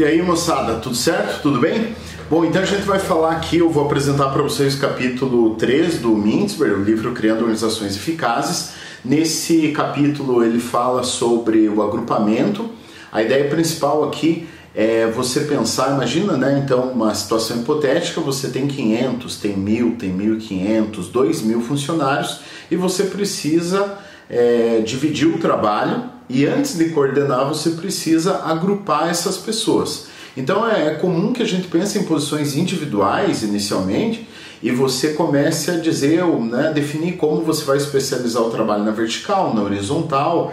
E aí, moçada, tudo certo? Tudo bem? Bom, então a gente vai falar aqui, eu vou apresentar para vocês o capítulo 3 do Mintzberg, o livro Criando Organizações Eficazes. Nesse capítulo ele fala sobre o agrupamento. A ideia principal aqui é você pensar, imagina, né, então uma situação hipotética, você tem 500, tem 1.000, tem 1.500, 2.000 funcionários e você precisa dividir o trabalho e antes de coordenar você precisa agrupar essas pessoas. Então é comum que a gente pense em posições individuais inicialmente e você comece a dizer, né, definir como você vai especializar o trabalho na vertical, na horizontal,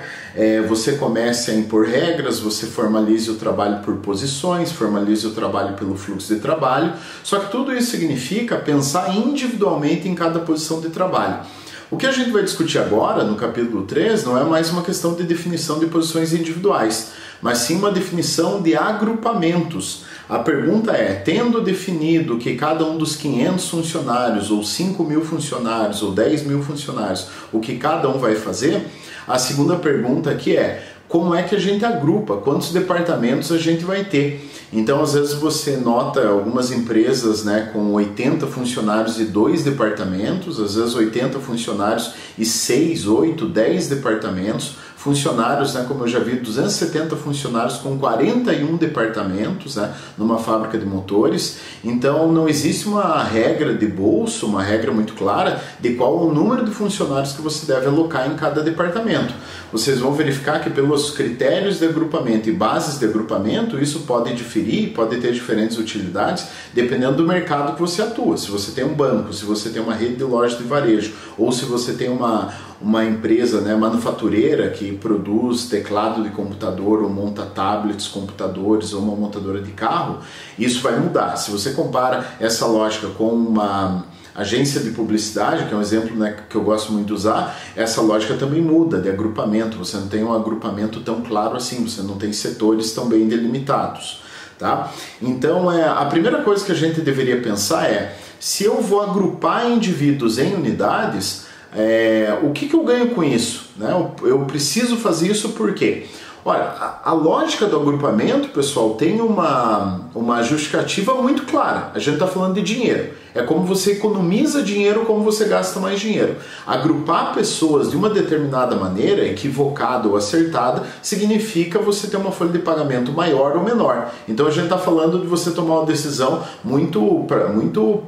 você comece a impor regras, você formalize o trabalho por posições, formalize o trabalho pelo fluxo de trabalho, só que tudo isso significa pensar individualmente em cada posição de trabalho. O que a gente vai discutir agora, no capítulo 3, não é mais uma questão de definição de posições individuais, mas sim uma definição de agrupamentos. A pergunta é, tendo definido que cada um dos 500 funcionários, ou 5.000 funcionários, ou 10.000 funcionários, o que cada um vai fazer, a segunda pergunta aqui é, como é que a gente agrupa? Quantos departamentos a gente vai ter? Então, às vezes você nota algumas empresas, né, com 80 funcionários e 2 departamentos, às vezes 80 funcionários e 6, 8, 10 departamentos, funcionários, né, como eu já vi, 270 funcionários com 41 departamentos, né, numa fábrica de motores. Então não existe uma regra de bolso, uma regra muito clara de qual o número de funcionários que você deve alocar em cada departamento. Vocês vão verificar que pelos critérios de agrupamento e bases de agrupamento, isso pode diferir, pode ter diferentes utilidades, dependendo do mercado que você atua. Se você tem um banco, se você tem uma rede de lojas de varejo, ou se você tem uma empresa, né, manufatureira que produz teclado de computador ou monta tablets, computadores ou uma montadora de carro, isso vai mudar. Se você compara essa lógica com uma agência de publicidade, que é um exemplo, né, que eu gosto muito de usar, essa lógica também muda de agrupamento. Você não tem um agrupamento tão claro assim, você não tem setores tão bem delimitados. Tá? Então, a primeira coisa que a gente deveria pensar é, se eu vou agrupar indivíduos em unidades, o que eu ganho com isso? Né? Eu preciso fazer isso por quê? Olha, a lógica do agrupamento, pessoal, tem uma justificativa muito clara. A gente está falando de dinheiro. É como você economiza dinheiro, como você gasta mais dinheiro. Agrupar pessoas de uma determinada maneira, equivocada ou acertada, significa você ter uma folha de pagamento maior ou menor. Então a gente está falando de você tomar uma decisão muito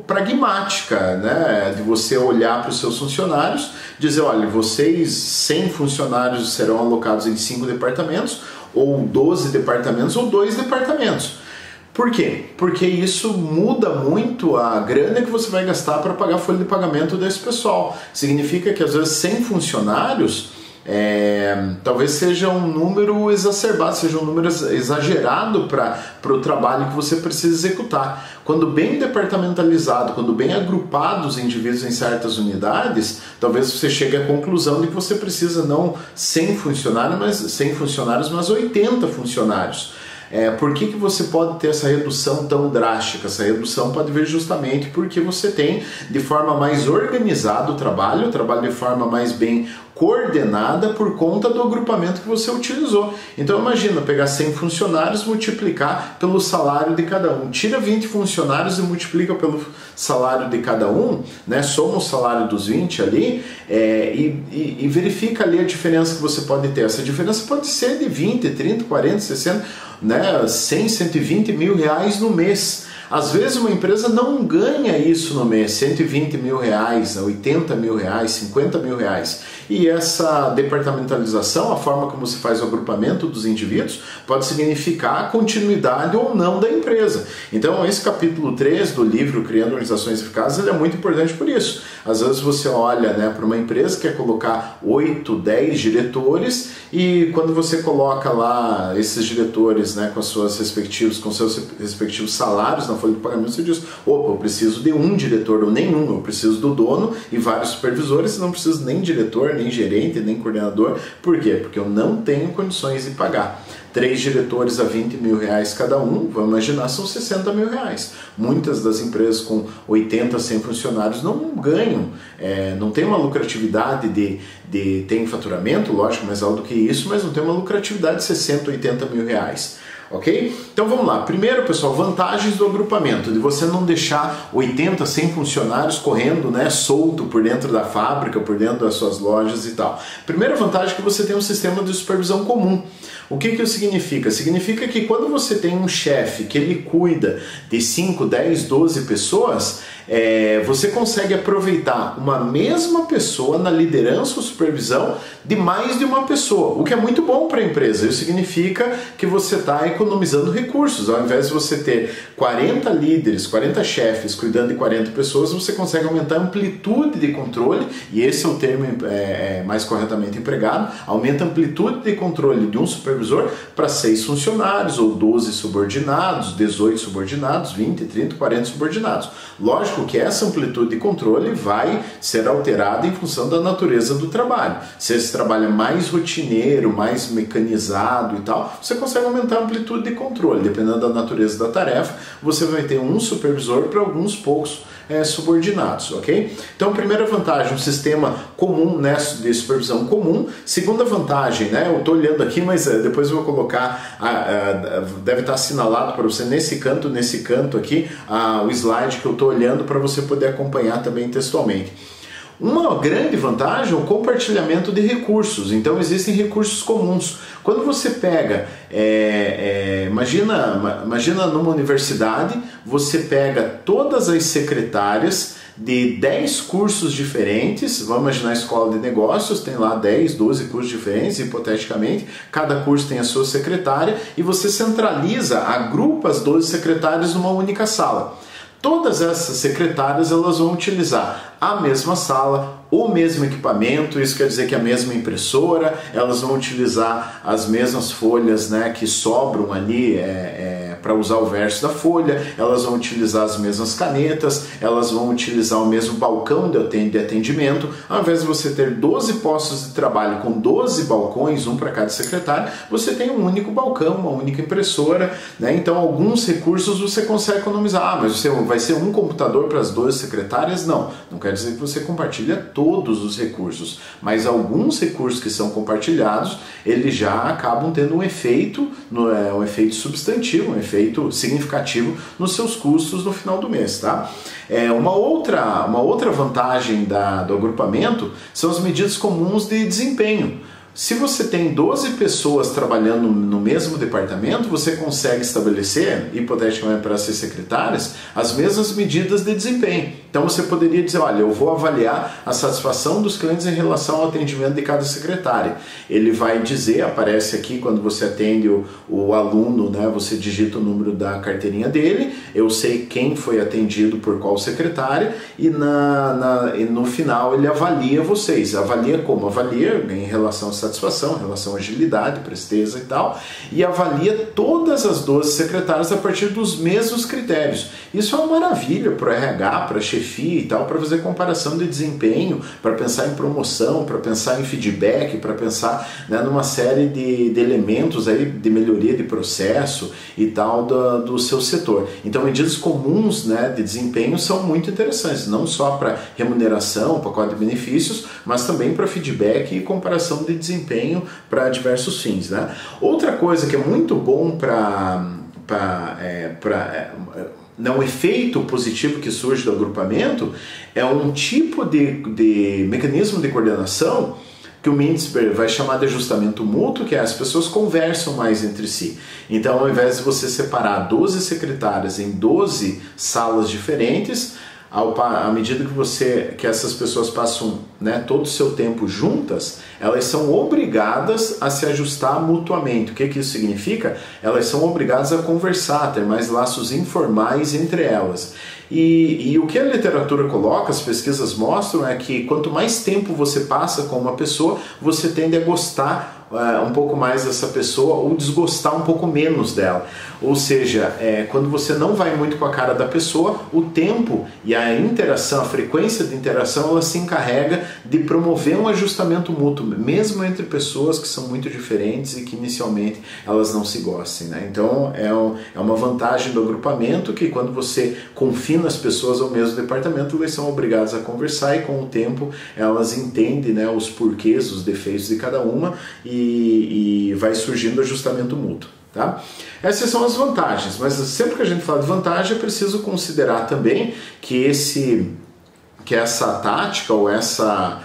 pragmática, né? De você olhar para os seus funcionários, dizer, olha, vocês 100 funcionários serão alocados em 5 departamentos, ou 12 departamentos, ou 2 departamentos. Por quê? Porque isso muda muito a grana que você vai gastar para pagar a folha de pagamento desse pessoal. Significa que às vezes 100 funcionários talvez seja um número exacerbado, seja um número exagerado para o trabalho que você precisa executar. Quando bem departamentalizado, quando bem agrupados os indivíduos em certas unidades, talvez você chegue à conclusão de que você precisa não 100 funcionários, mas 80 funcionários. Por que você pode ter essa redução tão drástica? Essa redução pode vir justamente porque você tem de forma mais organizada o trabalho de forma mais bem coordenada por conta do agrupamento que você utilizou. Então imagina, pegar 100 funcionários, multiplicar pelo salário de cada um. Tira 20 funcionários e multiplica pelo salário de cada um, né? Soma o salário dos 20 ali e verifica ali a diferença que você pode ter. Essa diferença pode ser de 20, 30, 40, 60, né? 100, 120 mil reais no mês. Às vezes uma empresa não ganha isso no mês, 120 mil reais, 80 mil reais, 50 mil reais. E essa departamentalização, a forma como se faz o agrupamento dos indivíduos, pode significar a continuidade ou não da empresa. Então esse capítulo 3 do livro Criando Organizações Eficazes ele é muito importante por isso. Às vezes você olha, né, para uma empresa que quer colocar 8, 10 diretores e quando você coloca lá esses diretores, né, com seus respectivos salários na folha de pagamento, você diz, opa, eu preciso de um diretor ou nenhum, eu preciso do dono e vários supervisores, não preciso nem diretor, nem gerente, nem coordenador. Por quê? Porque eu não tenho condições de pagar. 3 diretores a 20 mil reais cada um, vamos imaginar, são 60 mil reais. Muitas das empresas com 80, 100 funcionários não ganham, não tem uma lucratividade tem faturamento, lógico, mais alto do que isso, mas não tem uma lucratividade de 60, 80 mil reais. Ok? Então vamos lá. Primeiro, pessoal, vantagens do agrupamento, de você não deixar 80, 100 funcionários correndo, né, solto por dentro da fábrica, por dentro das suas lojas e tal. Primeira vantagem é que você tem um sistema de supervisão comum. O que isso significa? Significa que quando você tem um chefe que ele cuida de 5, 10, 12 pessoas, você consegue aproveitar uma mesma pessoa na liderança ou supervisão de mais de uma pessoa, o que é muito bom para a empresa. Isso significa que você está economizando recursos. Ao invés de você ter 40 líderes, 40 chefes cuidando de 40 pessoas, você consegue aumentar a amplitude de controle, e esse é o termo mais corretamente empregado, aumenta a amplitude de controle de um supervisor para 6 funcionários, ou 12 subordinados, 18 subordinados, 20, 30, 40 subordinados. Lógico que essa amplitude de controle vai ser alterada em função da natureza do trabalho. Se esse trabalho é mais rotineiro, mais mecanizado e tal, você consegue aumentar a amplitude de controle. Dependendo da natureza da tarefa, você vai ter um supervisor para alguns poucos subordinados, ok? Então, primeira vantagem, um sistema comum, né, de supervisão comum. Segunda vantagem, né, eu estou olhando aqui, mas depois eu vou colocar, deve estar assinalado para você nesse canto aqui, o slide que eu estou olhando para você poder acompanhar também textualmente. Uma grande vantagem é o compartilhamento de recursos. Então existem recursos comuns. Quando você pega, imagina numa universidade, você pega todas as secretárias de 10 cursos diferentes, vamos imaginar a escola de negócios, tem lá 10, 12 cursos diferentes, hipoteticamente, cada curso tem a sua secretária, e você centraliza, agrupa as 12 secretárias numa única sala. Todas essas secretárias elas vão utilizar a mesma sala, o mesmo equipamento, isso quer dizer que a mesma impressora, elas vão utilizar as mesmas folhas, né, que sobram ali para usar o verso da folha, elas vão utilizar as mesmas canetas, elas vão utilizar o mesmo balcão de atendimento. Ao invés de você ter 12 postos de trabalho com 12 balcões, um para cada secretário, você tem um único balcão, uma única impressora, né? Então alguns recursos você consegue economizar. Mas vai ser um computador para as 12 secretárias? Não quer dizer que você compartilha todos os recursos, mas alguns recursos que são compartilhados, eles já acabam tendo um efeito, um efeito substantivo, um efeito significativo nos seus custos no final do mês, tá? Uma outra vantagem do agrupamento são as medidas comuns de desempenho. Se você tem 12 pessoas trabalhando no mesmo departamento, você consegue estabelecer, hipoteticamente para ser secretárias, as mesmas medidas de desempenho. Então você poderia dizer, olha, eu vou avaliar a satisfação dos clientes em relação ao atendimento de cada secretária. Ele vai dizer, aparece aqui quando você atende o aluno, né, você digita o número da carteirinha dele, eu sei quem foi atendido por qual secretária, e no final ele avalia vocês. Avalia como? Avalia em relação à satisfação, em relação à agilidade, presteza e tal, e avalia todas as 12 secretárias a partir dos mesmos critérios. Isso é uma maravilha para o RH, para a chefia e tal, para fazer comparação de desempenho, para pensar em promoção, para pensar em feedback, para pensar, né, numa série de elementos aí de melhoria de processo e tal do seu setor. Então medidas comuns, né, de desempenho são muito interessantes, não só para remuneração, pacote de benefícios, mas também para feedback e comparação de desempenho para diversos fins, né? Outra coisa que é muito bom um efeito positivo que surge do agrupamento é um tipo de mecanismo de coordenação que o Mintzberg vai chamar de ajustamento mútuo, que é as pessoas conversam mais entre si. Então, ao invés de você separar 12 secretárias em 12 salas diferentes, à medida que essas pessoas passam, né, todo o seu tempo juntas, elas são obrigadas a se ajustar mutuamente. O que isso significa? Elas são obrigadas a conversar, a ter mais laços informais entre elas. E o que a literatura coloca, as pesquisas mostram, é que quanto mais tempo você passa com uma pessoa, você tende a gostar um pouco mais dessa pessoa ou desgostar um pouco menos dela. Ou seja, quando você não vai muito com a cara da pessoa, o tempo e a interação, a frequência de interação, ela se encarrega de promover um ajustamento mútuo, mesmo entre pessoas que são muito diferentes e que inicialmente elas não se gostem, né? Então é uma vantagem do agrupamento, que quando você confina as pessoas ao mesmo departamento, elas são obrigadas a conversar, e com o tempo elas entendem, né, os porquês, os defeitos de cada uma, e vai surgindo ajustamento mútuo. Tá? tá? Essas são as vantagens, mas sempre que a gente fala de vantagem é preciso considerar também que essa tática ou essa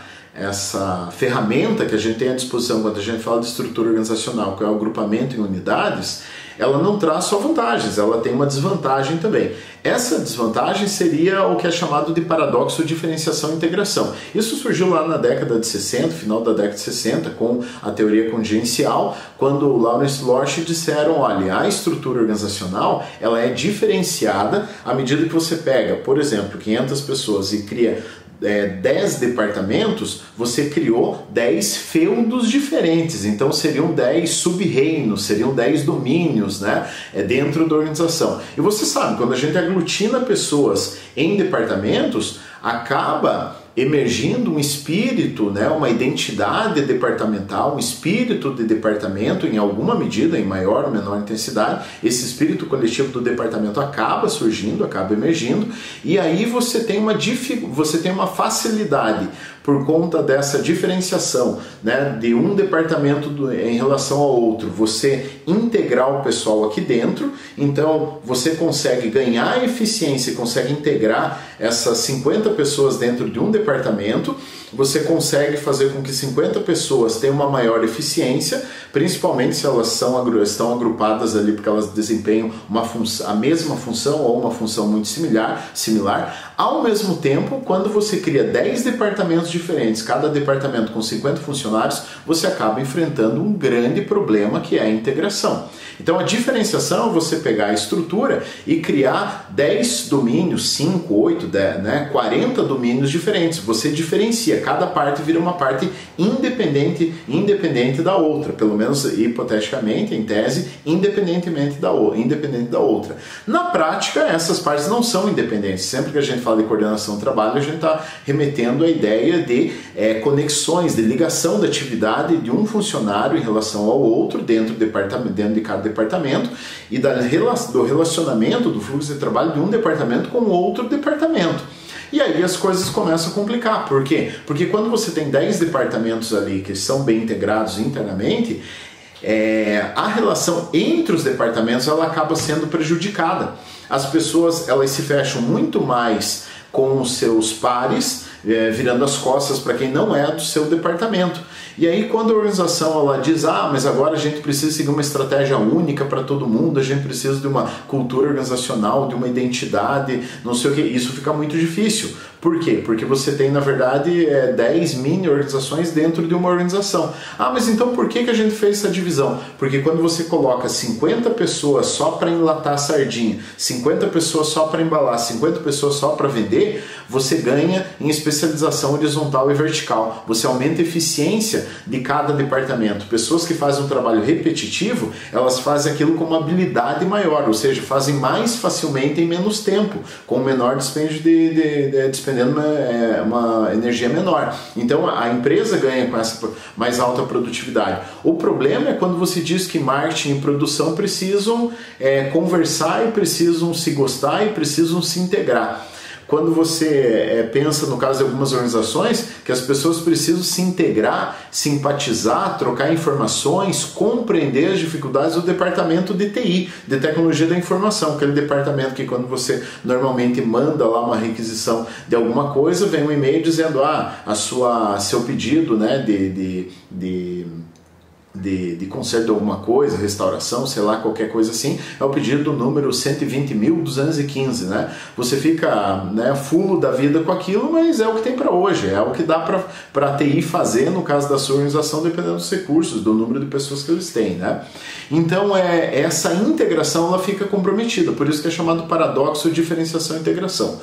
ferramenta que a gente tem à disposição quando a gente fala de estrutura organizacional, que é o agrupamento em unidades, ela não traz só vantagens, ela tem uma desvantagem também. Essa desvantagem seria o que é chamado de paradoxo diferenciação e integração. Isso surgiu lá na década de 60, final da década de 60, com a teoria contingencial, quando o Lawrence Lorsch disseram, olha, a estrutura organizacional ela é diferenciada à medida que você pega, por exemplo, 500 pessoas e cria 10 departamentos, você criou 10 feudos diferentes, então seriam 10 sub-reinos, seriam 10 domínios, né, dentro da organização. E você sabe, quando a gente aglutina pessoas em departamentos, acaba emergindo um espírito, né, uma identidade departamental, um espírito de departamento em alguma medida, em maior ou menor intensidade. Esse espírito coletivo do departamento acaba surgindo, acaba emergindo, e aí você tem uma facilidade por conta dessa diferenciação, né, de um departamento em relação ao outro, você integrar o pessoal aqui dentro, então você consegue ganhar eficiência e consegue integrar essas 50 pessoas dentro de um departamento, você consegue fazer com que 50 pessoas tenham uma maior eficiência, principalmente se elas estão agrupadas ali porque elas desempenham a mesma função ou uma função muito similar. Ao mesmo tempo, quando você cria 10 departamentos diferentes, cada departamento com 50 funcionários, você acaba enfrentando um grande problema que é a integração. Então a diferenciação é você pegar a estrutura e criar 10 domínios, 5, 8, 10, né, 40 domínios diferentes. Você diferencia, cada parte vira uma parte independente da outra, pelo menos hipoteticamente, em tese, independente da outra. Na prática, essas partes não são independentes. Sempre que a gente fala de coordenação do trabalho, a gente está remetendo à ideia de conexões, de ligação da atividade de um funcionário em relação ao outro dentro de cada departamento e do relacionamento do fluxo de trabalho de um departamento com outro departamento. E aí as coisas começam a complicar. Por quê? Porque quando você tem 10 departamentos ali que são bem integrados internamente, a relação entre os departamentos ela acaba sendo prejudicada. As pessoas elas se fecham muito mais com os seus pares, virando as costas para quem não é do seu departamento. E aí quando a organização ela diz, mas agora a gente precisa seguir uma estratégia única para todo mundo, a gente precisa de uma cultura organizacional, de uma identidade, não sei o que, isso fica muito difícil. Por quê? Porque você tem, na verdade, 10 mini-organizações dentro de uma organização. Mas então por que a gente fez essa divisão? Porque quando você coloca 50 pessoas só para enlatar sardinha, 50 pessoas só para embalar, 50 pessoas só para vender, você ganha em especialização horizontal e vertical. Você aumenta a eficiência de cada departamento. Pessoas que fazem um trabalho repetitivo, elas fazem aquilo com uma habilidade maior, ou seja, fazem mais facilmente em menos tempo, com menor dispêndio despendendo uma energia menor. Então a empresa ganha com essa mais alta produtividade. O problema é quando você diz que marketing e produção precisam conversar e precisam se gostar e precisam se integrar. Quando você pensa, no caso de algumas organizações, que as pessoas precisam se integrar, simpatizar, trocar informações, compreender as dificuldades do departamento de TI, de tecnologia da informação, aquele departamento que quando você normalmente manda lá uma requisição de alguma coisa, vem um e-mail dizendo seu pedido, né, de conserto de alguma coisa, restauração, sei lá, qualquer coisa assim, é o pedido do número 120.215, né? Você fica, né, fulo da vida com aquilo, mas é o que tem para hoje, é o que dá para a TI fazer no caso da sua organização, dependendo dos recursos, do número de pessoas que eles têm, né? Então, essa integração ela fica comprometida, por isso que é chamado paradoxo de diferenciação e integração.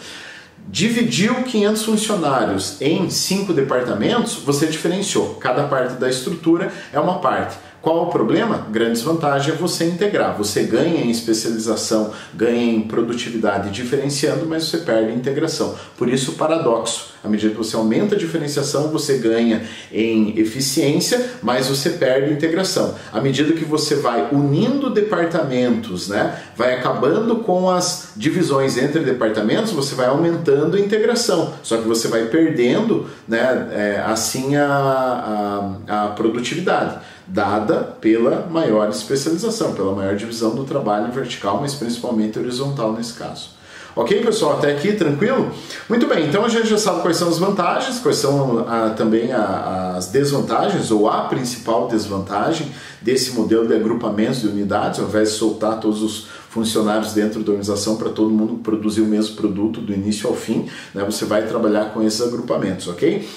Dividiu 500 funcionários em 5 departamentos, você diferenciou. Cada parte da estrutura é uma parte. Qual o problema? Grande desvantagem é você integrar. Você ganha em especialização, ganha em produtividade diferenciando, mas você perde em integração. Por isso o paradoxo. À medida que você aumenta a diferenciação, você ganha em eficiência, mas você perde integração. À medida que você vai unindo departamentos, né, vai acabando com as divisões entre departamentos, você vai aumentando a integração, só que você vai perdendo, né, assim a produtividade, dada pela maior especialização, pela maior divisão do trabalho vertical, mas principalmente horizontal nesse caso. Ok, pessoal? Até aqui, tranquilo? Muito bem, então a gente já sabe quais são as vantagens, quais são também as desvantagens, ou a principal desvantagem desse modelo de agrupamentos de unidades, ao invés de soltar todos os funcionários dentro da organização para todo mundo produzir o mesmo produto do início ao fim, né, você vai trabalhar com esses agrupamentos, ok?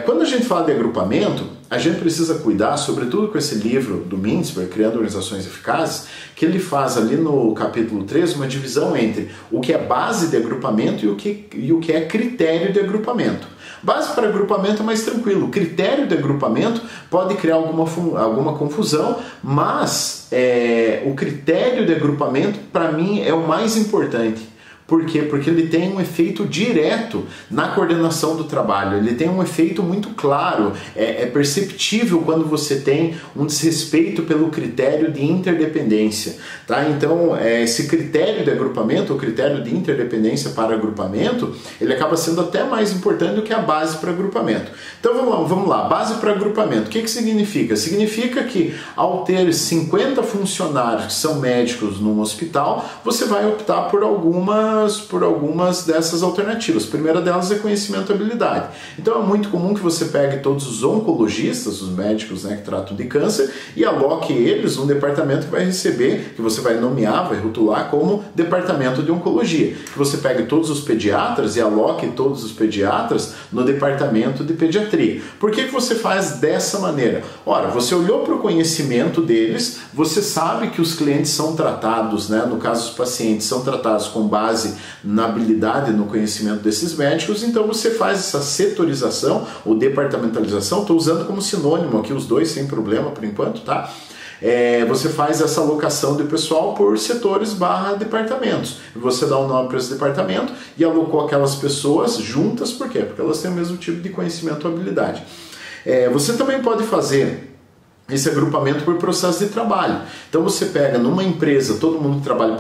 Quando a gente fala de agrupamento, a gente precisa cuidar, sobretudo com esse livro do Mintzberg, Criando Organizações Eficazes, que ele faz ali no capítulo 3 uma divisão entre o que é base de agrupamento e o que é critério de agrupamento. Base para agrupamento é mais tranquilo. Critério de agrupamento pode criar alguma confusão, mas o critério de agrupamento, para mim, é o mais importante. Por quê? Porque ele tem um efeito direto na coordenação do trabalho, ele tem um efeito muito claro, é perceptível quando você tem um desrespeito pelo critério de interdependência. Tá? Então, esse critério de agrupamento, o critério de interdependência para agrupamento, ele acaba sendo até mais importante do que a base para agrupamento. Então, vamos lá, base para agrupamento, o que significa? Significa que ao ter 50 funcionários que são médicos num hospital, você vai optar por algumas dessas alternativas. A primeira delas é conhecimento e habilidade. Então é muito comum que você pegue todos os oncologistas, os médicos, né, que tratam de câncer, e aloque eles num departamento que vai receber, que você vai nomear, vai rotular como departamento de oncologia. Que você pegue todos os pediatras e aloque todos os pediatras no departamento de pediatria. Por que você faz dessa maneira? Ora, você olhou para o conhecimento deles, você sabe que os clientes são tratados, né, no caso os pacientes são tratados com base na habilidade, no conhecimento desses médicos, então você faz essa setorização ou departamentalização, estou usando como sinônimo aqui os dois sem problema por enquanto, tá? Você faz essa alocação de pessoal por setores / departamentos. Você dá um nome para esse departamento e alocou aquelas pessoas juntas, por quê? Porque elas têm o mesmo tipo de conhecimento ou habilidade. Você também pode fazer esse agrupamento por processo de trabalho. Então você pega numa empresa todo mundo que trabalha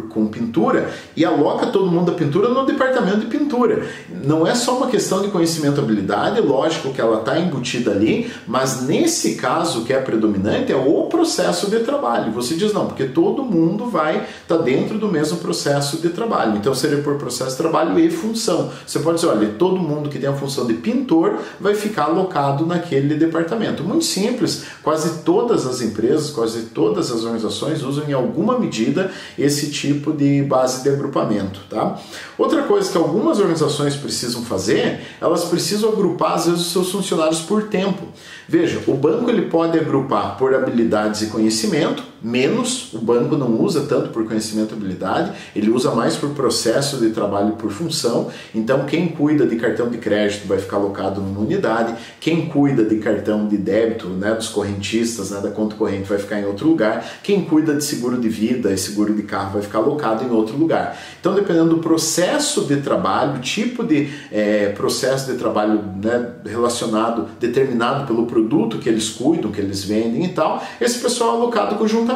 com pintura e aloca todo mundo da pintura no departamento de pintura. Não é só uma questão de conhecimento e habilidade, lógico que ela está embutida ali, mas nesse caso o que é predominante é o processo de trabalho. Você diz não, porque todo mundo vai estar dentro do mesmo processo de trabalho. Então seria por processo de trabalho e função. Você pode dizer, olha, todo mundo que tem a função de pintor vai ficar alocado naquele departamento. Muito simples. Quase todas as empresas, quase todas as organizações usam em alguma medida esse tipo de base de agrupamento. Tá? Outra coisa que algumas organizações precisam fazer, elas precisam agrupar às vezes os seus funcionários por tempo. Veja, o banco ele pode agrupar por habilidades e conhecimento, menos, o banco não usa tanto por conhecimento e habilidade, ele usa mais por processo de trabalho e por função. Então quem cuida de cartão de crédito vai ficar alocado numa unidade, quem cuida de cartão de débito, né, dos correntistas, né, da conta corrente vai ficar em outro lugar, quem cuida de seguro de vida e seguro de carro vai ficar alocado em outro lugar. Então dependendo do processo de trabalho, tipo de processo de trabalho, né, relacionado, determinado pelo produto que eles cuidam, que eles vendem e tal, esse pessoal é alocado conjuntamente.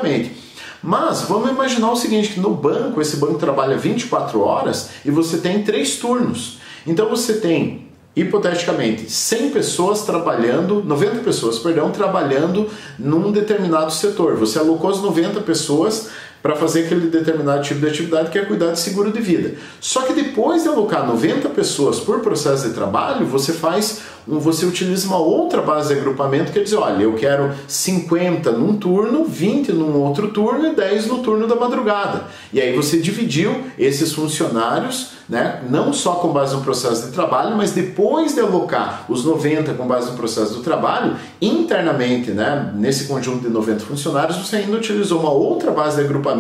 Mas vamos imaginar o seguinte, que no banco, esse banco trabalha 24 horas e você tem 3 turnos. Então você tem, hipoteticamente, 100 pessoas trabalhando, 90 pessoas, perdão, trabalhando num determinado setor. Você alocou as 90 pessoas para fazer aquele determinado tipo de atividade que é cuidar de seguro de vida. Só que depois de alocar 90 pessoas por processo de trabalho, você utiliza uma outra base de agrupamento que é dizer, olha, eu quero 50 num turno, 20 num outro turno e 10 no turno da madrugada. E aí você dividiu esses funcionários, né, não só com base no processo de trabalho, mas depois de alocar os 90 com base no processo do trabalho, internamente, né, nesse conjunto de 90 funcionários, você ainda utilizou uma outra base de agrupamento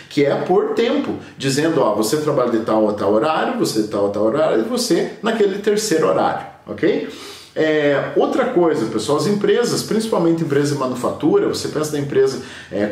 que é por tempo, dizendo, ó, você trabalha de tal a tal horário, você de tal a tal horário e você naquele terceiro horário, ok? Outra coisa, pessoal, as empresas, principalmente empresas de manufatura, você pensa na empresa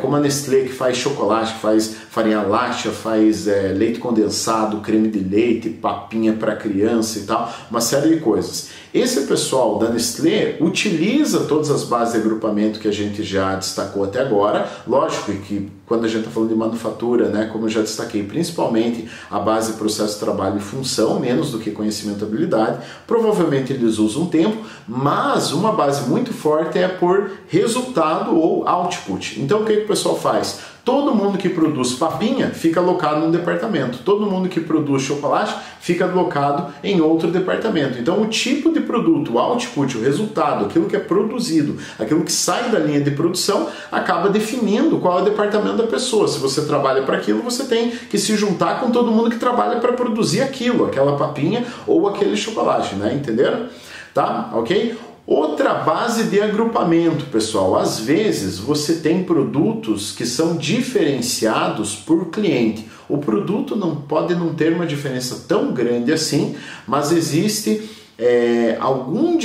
como a Nestlé, que faz chocolate, que faz farinha láctea, faz leite condensado, creme de leite, papinha para criança e tal, uma série de coisas. Esse pessoal da Nestlé utiliza todas as bases de agrupamento que a gente já destacou até agora. Lógico que quando a gente está falando de manufatura, né, como eu já destaquei, principalmente a base de processo, trabalho e função, menos do que conhecimento e habilidade, provavelmente eles usam tempo, mas uma base muito forte é por resultado ou output. Então o que o pessoal faz? Todo mundo que produz papinha fica alocado num departamento. Todo mundo que produz chocolate fica alocado em outro departamento. Então o tipo de produto, o output, o resultado, aquilo que é produzido, aquilo que sai da linha de produção, acaba definindo qual é o departamento da pessoa. Se você trabalha para aquilo, você tem que se juntar com todo mundo que trabalha para produzir aquilo, aquela papinha ou aquele chocolate, né? Entenderam? Tá? Ok? Outra base de agrupamento, pessoal, às vezes você tem produtos que são diferenciados por cliente. O produto pode não ter uma diferença tão grande assim, mas existe alguma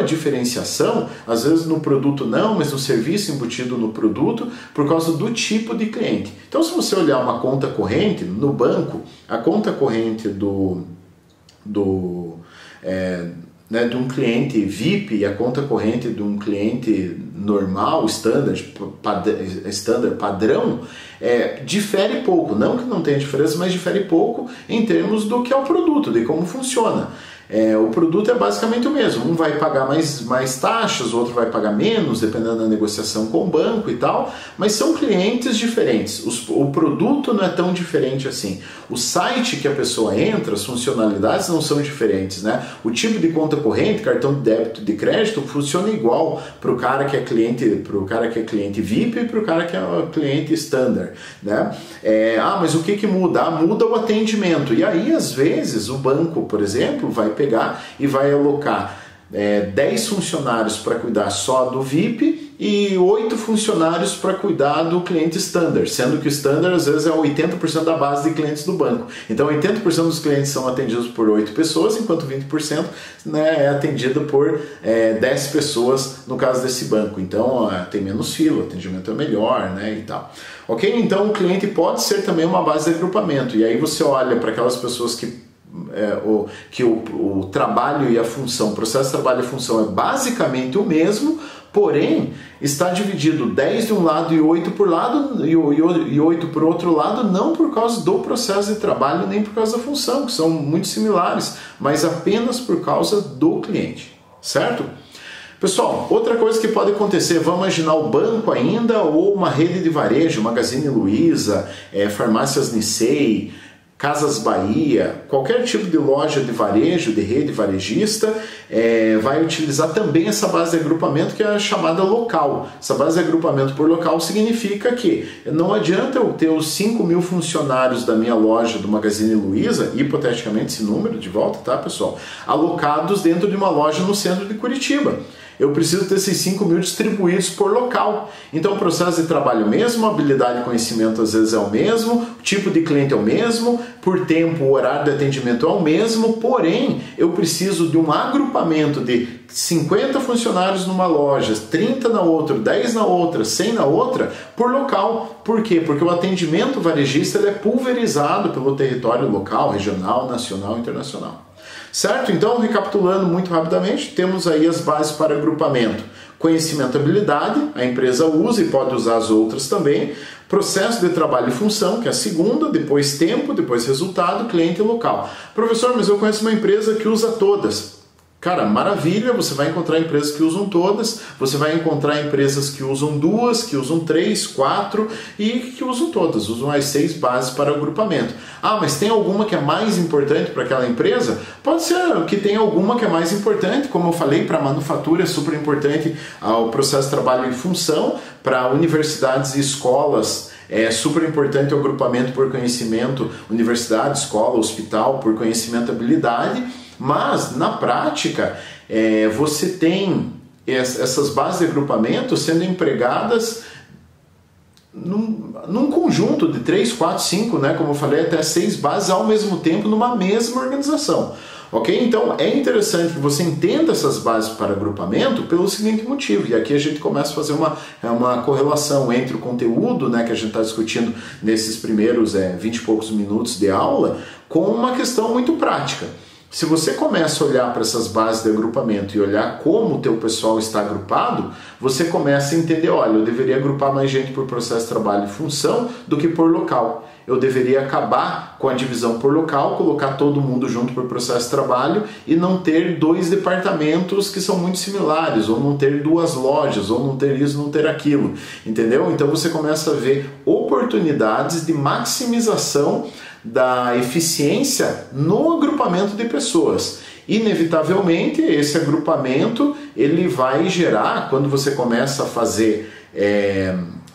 diferenciação, às vezes no produto não, mas no serviço embutido no produto, por causa do tipo de cliente. Então, se você olhar uma conta corrente no banco, a conta corrente de um cliente VIP e a conta corrente de um cliente normal, standard padrão, difere pouco. Não que não tenha diferença, mas difere pouco em termos do que é o produto, de como funciona. O produto é basicamente o mesmo. Um vai pagar mais taxas, o outro vai pagar menos, dependendo da negociação com o banco e tal, mas são clientes diferentes. O produto não é tão diferente assim. O site que a pessoa entra, as funcionalidades não são diferentes, né? O tipo de conta corrente, cartão de débito, de crédito, funciona igual para o cara que é cliente VIP e para o cara que é cliente standard, né? Mas o que muda? Muda o atendimento. E aí, às vezes, o banco, por exemplo, vai pegar e vai alocar 10 funcionários para cuidar só do VIP e 8 funcionários para cuidar do cliente standard, sendo que o standard às vezes é 80% da base de clientes do banco. Então 80% dos clientes são atendidos por 8 pessoas, enquanto 20% é atendido por 10 pessoas no caso desse banco. Então tem menos fila, o atendimento é melhor, né, e tal. Ok? Então o cliente pode ser também uma base de agrupamento. E aí você olha para aquelas pessoas que o trabalho e a função, o processo de trabalho e função é basicamente o mesmo, porém está dividido 10 de um lado e 8 por lado e 8 por outro lado, não por causa do processo de trabalho nem por causa da função, que são muito similares, mas apenas por causa do cliente, certo? Pessoal, outra coisa que pode acontecer, vamos imaginar o banco ainda ou uma rede de varejo, Magazine Luiza, farmácias Nissei, Casas Bahia, qualquer tipo de loja de varejo, de rede varejista, vai utilizar também essa base de agrupamento que é a chamada local. Essa base de agrupamento por local significa que não adianta eu ter os 5.000 funcionários da minha loja do Magazine Luiza, hipoteticamente esse número de volta, tá pessoal, alocados dentro de uma loja no centro de Curitiba. Eu preciso ter esses 5.000 distribuídos por local. Então o processo de trabalho é o mesmo, a habilidade e conhecimento às vezes é o mesmo, o tipo de cliente é o mesmo, por tempo o horário de atendimento é o mesmo, porém eu preciso de um agrupamento de 50 funcionários numa loja, 30 na outra, 10 na outra, 100 na outra, por local. Por quê? Porque o atendimento varejista ele é pulverizado pelo território local, regional, nacional e internacional. Certo? Então, recapitulando muito rapidamente, temos aí as bases para agrupamento. Conhecimento e habilidade, a empresa usa e pode usar as outras também. Processo de trabalho e função, que é a segunda, depois tempo, depois resultado, cliente e local. Professor, mas eu conheço uma empresa que usa todas. Cara, maravilha, você vai encontrar empresas que usam todas, você vai encontrar empresas que usam 2, que usam 3, 4 e que usam todas, usam as 6 bases para agrupamento. Mas tem alguma que é mais importante para aquela empresa? Pode ser que tenha alguma que é mais importante, como eu falei, para a manufatura é super importante o processo de trabalho e função, para universidades e escolas é super importante o agrupamento por conhecimento, universidade, escola, hospital, por conhecimento e habilidade. Mas, na prática, você tem essas bases de agrupamento sendo empregadas num conjunto de 3, 4, 5, né, como eu falei, até 6 bases ao mesmo tempo numa mesma organização. Ok? Então é interessante que você entenda essas bases para agrupamento pelo seguinte motivo, e aqui a gente começa a fazer uma correlação entre o conteúdo, né, que a gente está discutindo nesses primeiros 20 e poucos minutos de aula, com uma questão muito prática. Se você começa a olhar para essas bases de agrupamento e olhar como o teu pessoal está agrupado, você começa a entender, olha, eu deveria agrupar mais gente por processo de trabalho e função do que por local. Eu deveria acabar com a divisão por local, colocar todo mundo junto por processo de trabalho e não ter dois departamentos que são muito similares, ou não ter duas lojas, ou não ter isso, não ter aquilo, entendeu? Então você começa a ver oportunidades de maximização da eficiência no agrupamento de pessoas. Inevitavelmente, esse agrupamento ele vai gerar, quando você começa a fazer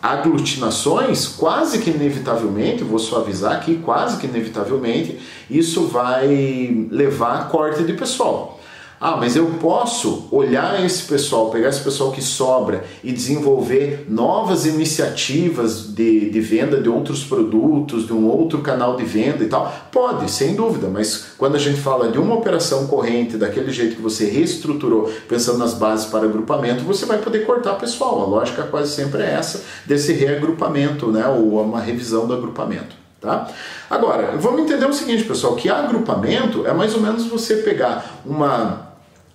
aglutinações, quase que inevitavelmente, vou suavizar aqui, quase que inevitavelmente, isso vai levar a corte de pessoal. Ah, mas eu posso olhar esse pessoal, pegar esse pessoal que sobra e desenvolver novas iniciativas de venda de outros produtos, de um outro canal de venda e tal? Pode, sem dúvida, mas quando a gente fala de uma operação corrente, daquele jeito que você reestruturou, pensando nas bases para agrupamento, você vai poder cortar pessoal. A lógica quase sempre é essa, desse reagrupamento, né, ou uma revisão do agrupamento. Tá? Agora, vamos entender o seguinte, pessoal, que agrupamento é mais ou menos você pegar uma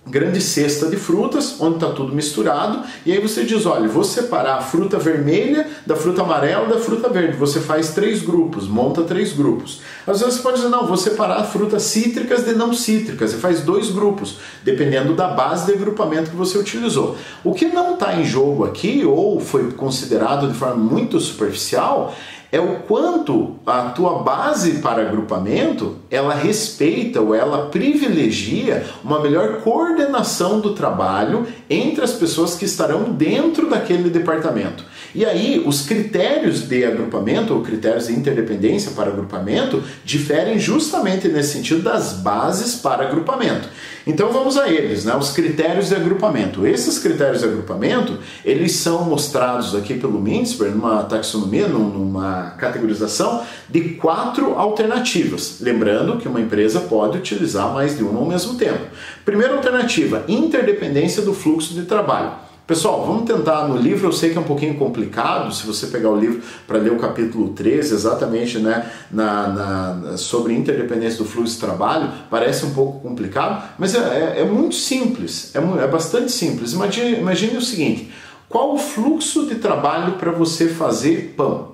grande cesta de frutas, onde está tudo misturado, e aí você diz, olha, vou separar a fruta vermelha da fruta amarela da fruta verde. Você faz 3 grupos, monta 3 grupos. Às vezes você pode dizer, não, vou separar frutas cítricas de não cítricas, e faz 2 grupos, dependendo da base de agrupamento que você utilizou. O que não está em jogo aqui, ou foi considerado de forma muito superficial, é o quanto a tua base para agrupamento, ela respeita ou ela privilegia uma melhor coordenação do trabalho entre as pessoas que estarão dentro daquele departamento. E aí, os critérios de agrupamento, ou critérios de interdependência para agrupamento, diferem justamente nesse sentido das bases para agrupamento. Então vamos a eles, né? Os critérios de agrupamento. Esses critérios de agrupamento, eles são mostrados aqui pelo Mintzberg numa taxonomia, numa categorização de 4 alternativas. Lembrando que uma empresa pode utilizar mais de uma ao mesmo tempo. Primeira alternativa, interdependência do fluxo de trabalho. Pessoal, vamos tentar no livro, eu sei que é um pouquinho complicado, se você pegar o livro para ler o capítulo 13, exatamente, né, sobre interdependência do fluxo de trabalho, parece um pouco complicado, mas é muito simples, é bastante simples. Imagine o seguinte, qual o fluxo de trabalho para você fazer pão?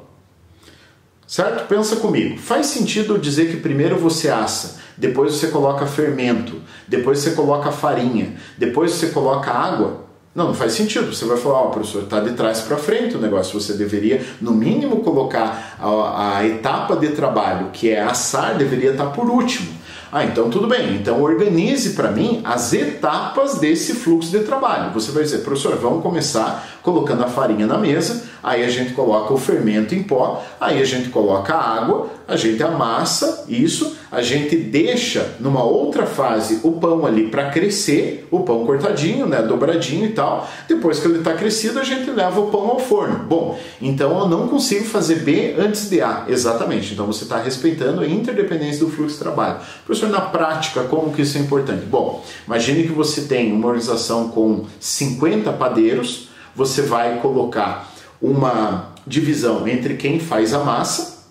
Certo? Pensa comigo, faz sentido eu dizer que primeiro você assa, depois você coloca fermento, depois você coloca farinha, depois você coloca água? Não faz sentido. Você vai falar, professor, está de trás para frente o negócio. Você deveria, no mínimo, colocar a etapa de trabalho, que é assar, deveria estar por último. Ah, então tudo bem. Então organize para mim as etapas desse fluxo de trabalho. Você vai dizer, professor, vamos começar colocando a farinha na mesa, aí a gente coloca o fermento em pó, aí a gente coloca a água, a gente amassa isso, a gente deixa numa outra fase o pão ali para crescer, o pão cortadinho, né, dobradinho e tal. Depois que ele está crescido, a gente leva o pão ao forno. Bom, então eu não consigo fazer B antes de A. Exatamente. Então você está respeitando a interdependência do fluxo de trabalho. Professor, na prática, como que isso é importante? Bom, imagine que você tem uma organização com 50 padeiros, você vai colocar uma divisão entre quem faz a massa,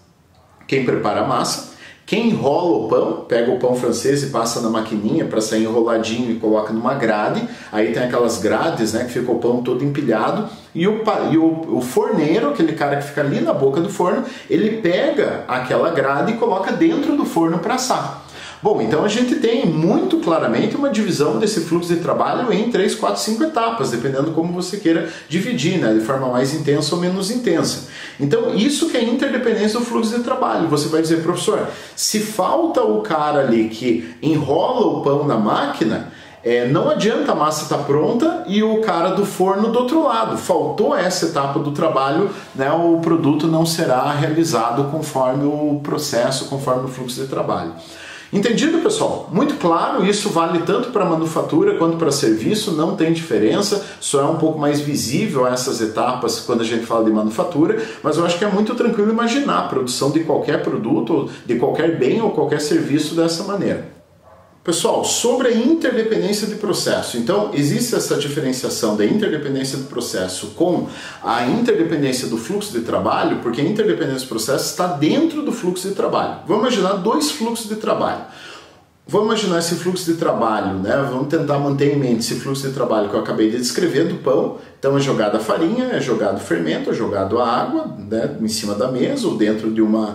quem prepara a massa, quem enrola o pão, pega o pão francês e passa na maquininha para sair enroladinho e coloca numa grade, aí tem aquelas grades, né, que fica o pão todo empilhado, e o forneiro, aquele cara que fica ali na boca do forno, ele pega aquela grade e coloca dentro do forno para assar. Bom, então a gente tem muito claramente uma divisão desse fluxo de trabalho em 3, 4, 5 etapas, dependendo como você queira dividir, né, de forma mais intensa ou menos intensa. Então isso que é interdependência do fluxo de trabalho. Você vai dizer, professor, se falta o cara ali que enrola o pão na máquina, não adianta a massa estar pronta e o cara do forno do outro lado. Faltou essa etapa do trabalho, né, o produto não será realizado conforme o processo, conforme o fluxo de trabalho. Entendido, pessoal? Muito claro, isso vale tanto para manufatura quanto para serviço, não tem diferença, só é um pouco mais visível essas etapas quando a gente fala de manufatura, mas eu acho que é muito tranquilo imaginar a produção de qualquer produto, de qualquer bem ou qualquer serviço dessa maneira. Pessoal, sobre a interdependência de processo. Então, existe essa diferenciação da interdependência do processo com a interdependência do fluxo de trabalho, porque a interdependência do processo está dentro do fluxo de trabalho. Vamos imaginar dois fluxos de trabalho. Vamos imaginar esse fluxo de trabalho, né? Vamos tentar manter em mente esse fluxo de trabalho que eu acabei de descrever do pão. Então é jogada a farinha, é jogado fermento, é jogado a água, né? Em cima da mesa ou dentro de um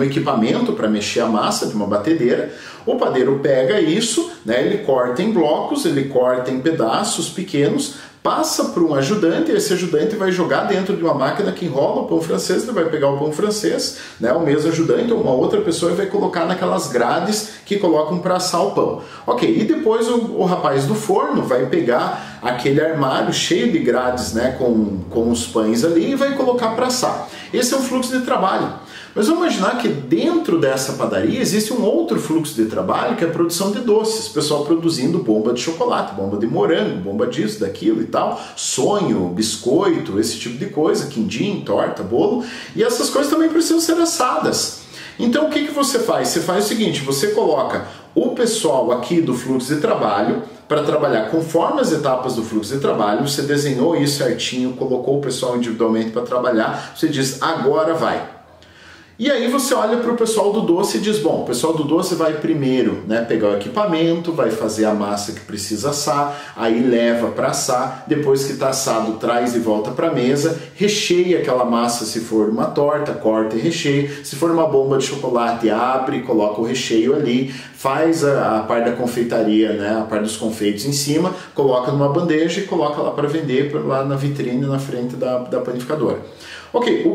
equipamento para mexer a massa, de uma batedeira. O padeiro pega isso, né? Ele corta em blocos, ele corta em pedaços pequenos, passa para um ajudante, e esse ajudante vai jogar dentro de uma máquina que enrola o pão francês, ele vai pegar o pão francês, né, o mesmo ajudante ou uma outra pessoa vai colocar naquelas grades que colocam para assar o pão. Ok, e depois o rapaz do forno vai pegar aquele armário cheio de grades, né, com os pães ali e vai colocar para assar. Esse é um fluxo de trabalho. Mas vamos imaginar que dentro dessa padaria existe um outro fluxo de trabalho, que é a produção de doces. O pessoal produzindo bomba de chocolate, bomba de morango, bomba disso, daquilo e tal, sonho, biscoito, esse tipo de coisa, quindim, torta, bolo. E essas coisas também precisam ser assadas. Então o que você faz? Você faz o seguinte, você coloca o pessoal aqui do fluxo de trabalho para trabalhar conforme as etapas do fluxo de trabalho, você desenhou isso certinho, colocou o pessoal individualmente para trabalhar, você diz, agora vai. E aí você olha para o pessoal do doce e diz, bom, o pessoal do doce vai primeiro, né, pegar o equipamento, vai fazer a massa que precisa assar, aí leva para assar, depois que está assado traz e volta para a mesa, recheia aquela massa se for uma torta, corta e recheia, se for uma bomba de chocolate, abre, coloca o recheio ali, faz a parte da confeitaria, né, a parte dos confeitos em cima, coloca numa bandeja e coloca lá para vender lá na vitrine na frente da panificadora. Ok, o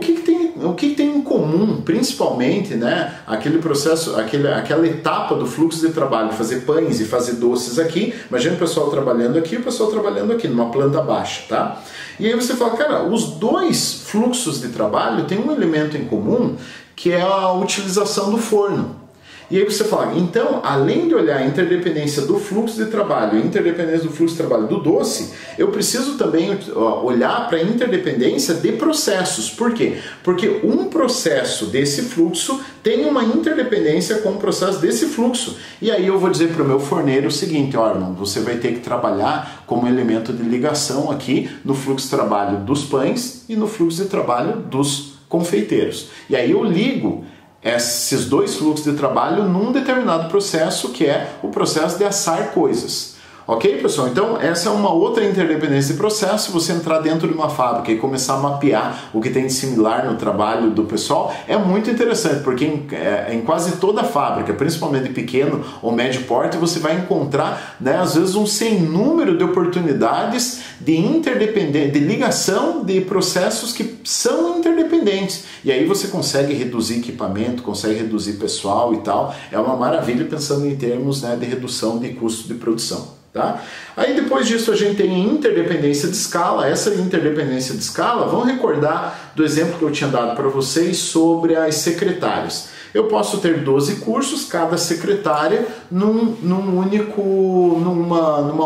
que tem em comum, principalmente, né, aquele processo, aquela etapa do fluxo de trabalho, fazer pães e fazer doces aqui, imagina o pessoal trabalhando aqui e o pessoal trabalhando aqui, numa planta baixa, tá? E aí você fala, cara, os dois fluxos de trabalho têm um elemento em comum, que é a utilização do forno. E aí você fala, então, além de olhar a interdependência do fluxo de trabalho e a interdependência do fluxo de trabalho do doce, eu preciso também olhar para a interdependência de processos. Por quê? Porque um processo desse fluxo tem uma interdependência com o processo desse fluxo. E aí eu vou dizer para o meu forneiro o seguinte, ó, irmão, você vai ter que trabalhar como elemento de ligação aqui no fluxo de trabalho dos pães e no fluxo de trabalho dos confeiteiros. E aí eu ligo esses dois fluxos de trabalho num determinado processo, que é o processo de assar coisas. Ok, pessoal? Então, essa é uma outra interdependência de processo. Se você entrar dentro de uma fábrica e começar a mapear o que tem de similar no trabalho do pessoal, é muito interessante, porque em quase toda fábrica, principalmente de pequeno ou médio porte, você vai encontrar, né, às vezes, um sem número de oportunidades de interdependência, de ligação de processos que são interdependentes. E aí você consegue reduzir equipamento, consegue reduzir pessoal e tal. É uma maravilha pensando em termos, né, de redução de custo de produção. Tá? Aí depois disso a gente tem interdependência de escala. Essa interdependência de escala, vamos recordar do exemplo que eu tinha dado para vocês sobre as secretárias. Eu posso ter 12 cursos, cada secretária numa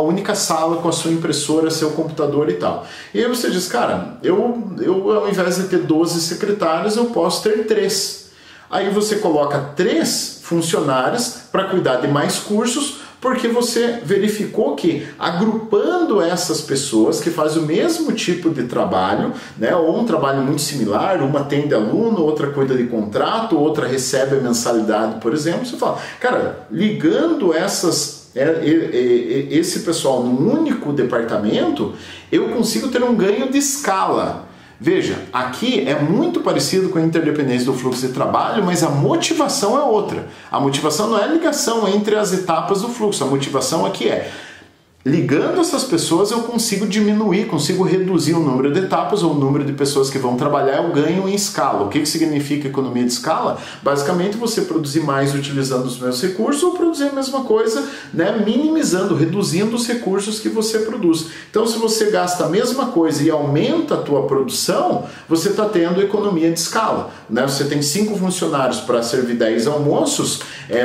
única sala com a sua impressora, seu computador e tal. E aí você diz, cara, eu ao invés de ter 12 secretárias, eu posso ter 3. Aí você coloca 3 funcionários para cuidar de mais cursos, porque você verificou que agrupando essas pessoas que fazem o mesmo tipo de trabalho, né, ou um trabalho muito similar, uma atende aluno, outra cuida de contrato, outra recebe a mensalidade, por exemplo, você fala, cara, ligando esse pessoal num único departamento, eu consigo ter um ganho de escala. Veja, aqui é muito parecido com a interdependência do fluxo de trabalho, mas a motivação é outra. A motivação não é a ligação entre as etapas do fluxo, a motivação aqui é, ligando essas pessoas eu consigo diminuir, consigo reduzir o número de etapas ou o número de pessoas que vão trabalhar, eu ganho em escala. O que significa economia de escala? Basicamente você produzir mais utilizando os mesmos recursos ou produzir a mesma coisa, né, minimizando, reduzindo os recursos que você produz. Então se você gasta a mesma coisa e aumenta a tua produção, você está tendo economia de escala. Né? Você tem 5 funcionários para servir 10 almoços,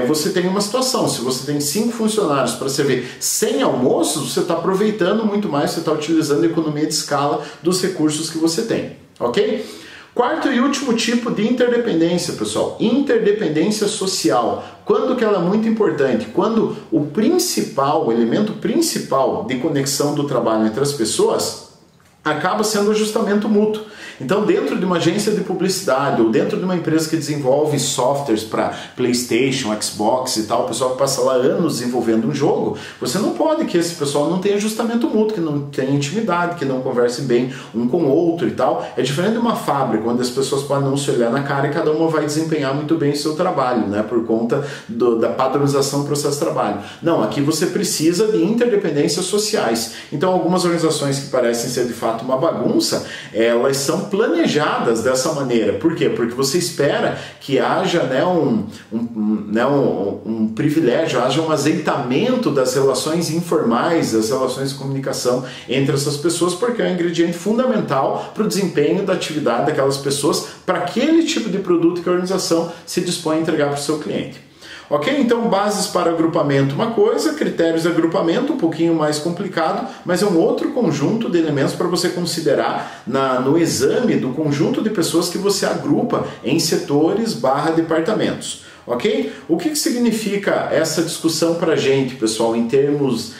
você tem uma situação. Se você tem 5 funcionários para servir 100 almoços, você está aproveitando muito mais, você está utilizando a economia de escala dos recursos que você tem, ok? Quarto e último tipo de interdependência, pessoal, interdependência social. Quando que ela é muito importante? Quando o elemento principal de conexão do trabalho entre as pessoas acaba sendo o ajustamento mútuo. Então, dentro de uma agência de publicidade ou dentro de uma empresa que desenvolve softwares para PlayStation, Xbox e tal, o pessoal que passa lá anos desenvolvendo um jogo, você não pode que esse pessoal não tenha ajustamento mútuo, que não tenha intimidade, que não converse bem um com o outro e tal. É diferente de uma fábrica, onde as pessoas podem não se olhar na cara e cada uma vai desempenhar muito bem o seu trabalho, né, por conta da padronização do processo de trabalho. Não, aqui você precisa de interdependências sociais. Então, algumas organizações que parecem ser de fato uma bagunça, elas são planejadas dessa maneira. Por quê? Porque você espera que haja, né, um privilégio, haja um azeitamento das relações informais, das relações de comunicação entre essas pessoas, porque é um ingrediente fundamental para o desempenho da atividade daquelas pessoas, para aquele tipo de produto que a organização se dispõe a entregar para o seu cliente. Ok? Então, bases para agrupamento uma coisa, critérios de agrupamento um pouquinho mais complicado, mas é um outro conjunto de elementos para você considerar no exame do conjunto de pessoas que você agrupa em setores/departamentos. Ok? O que significa essa discussão para a gente, pessoal, em termos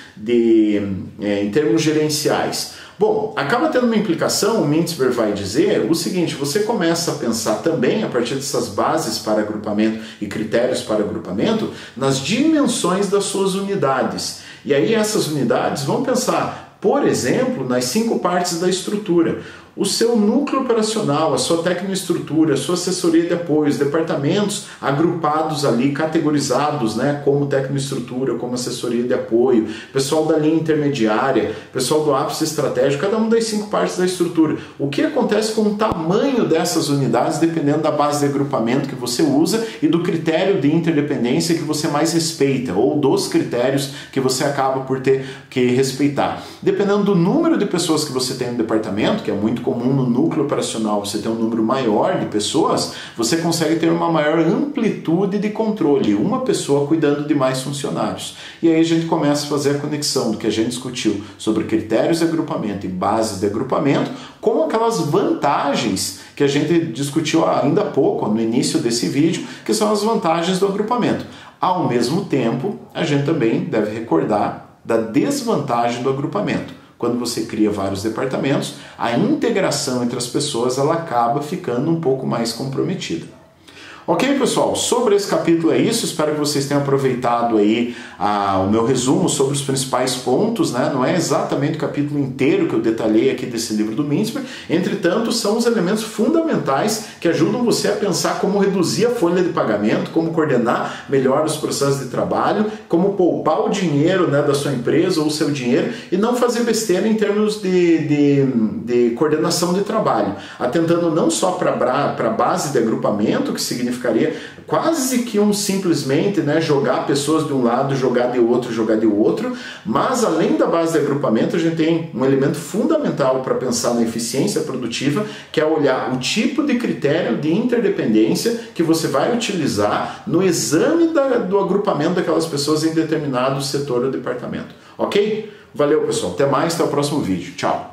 gerenciais? Bom, acaba tendo uma implicação, o Mintzberg vai dizer o seguinte: você começa a pensar também, a partir dessas bases para agrupamento e critérios para agrupamento, nas dimensões das suas unidades. E aí essas unidades vão pensar, por exemplo, nas 5 partes da estrutura. O seu núcleo operacional, a sua tecnoestrutura, a sua assessoria de apoio, os departamentos agrupados ali, categorizados, né, como tecnoestrutura, como assessoria de apoio, pessoal da linha intermediária, pessoal do ápice estratégico, cada uma das 5 partes da estrutura. O que acontece com o tamanho dessas unidades, dependendo da base de agrupamento que você usa e do critério de interdependência que você mais respeita, ou dos critérios que você acaba por ter que respeitar. Dependendo do número de pessoas que você tem no departamento, que é muito comum no núcleo operacional você ter um número maior de pessoas, você consegue ter uma maior amplitude de controle, uma pessoa cuidando de mais funcionários. E aí a gente começa a fazer a conexão do que a gente discutiu sobre critérios de agrupamento e bases de agrupamento com aquelas vantagens que a gente discutiu ainda há pouco, no início desse vídeo, que são as vantagens do agrupamento. Ao mesmo tempo, a gente também deve recordar da desvantagem do agrupamento. Quando você cria vários departamentos, a integração entre as pessoas ela acaba ficando um pouco mais comprometida. Ok, pessoal? Sobre esse capítulo é isso. Espero que vocês tenham aproveitado aí o meu resumo sobre os principais pontos, né? Não é exatamente o capítulo inteiro que eu detalhei aqui desse livro do Mintzberg. Entretanto, são os elementos fundamentais que ajudam você a pensar como reduzir a folha de pagamento, como coordenar melhor os processos de trabalho, como poupar o dinheiro, né, da sua empresa ou o seu dinheiro e não fazer besteira em termos de coordenação de trabalho, atentando não só para a base de agrupamento, que significaria quase que simplesmente, né, jogar pessoas de um lado, jogar de outro, mas além da base de agrupamento a gente tem um elemento fundamental para pensar na eficiência produtiva, que é olhar o tipo de critério de interdependência que você vai utilizar no exame do agrupamento daquelas pessoas em determinado setor ou departamento. Ok? Valeu, pessoal. Até mais, até o próximo vídeo. Tchau!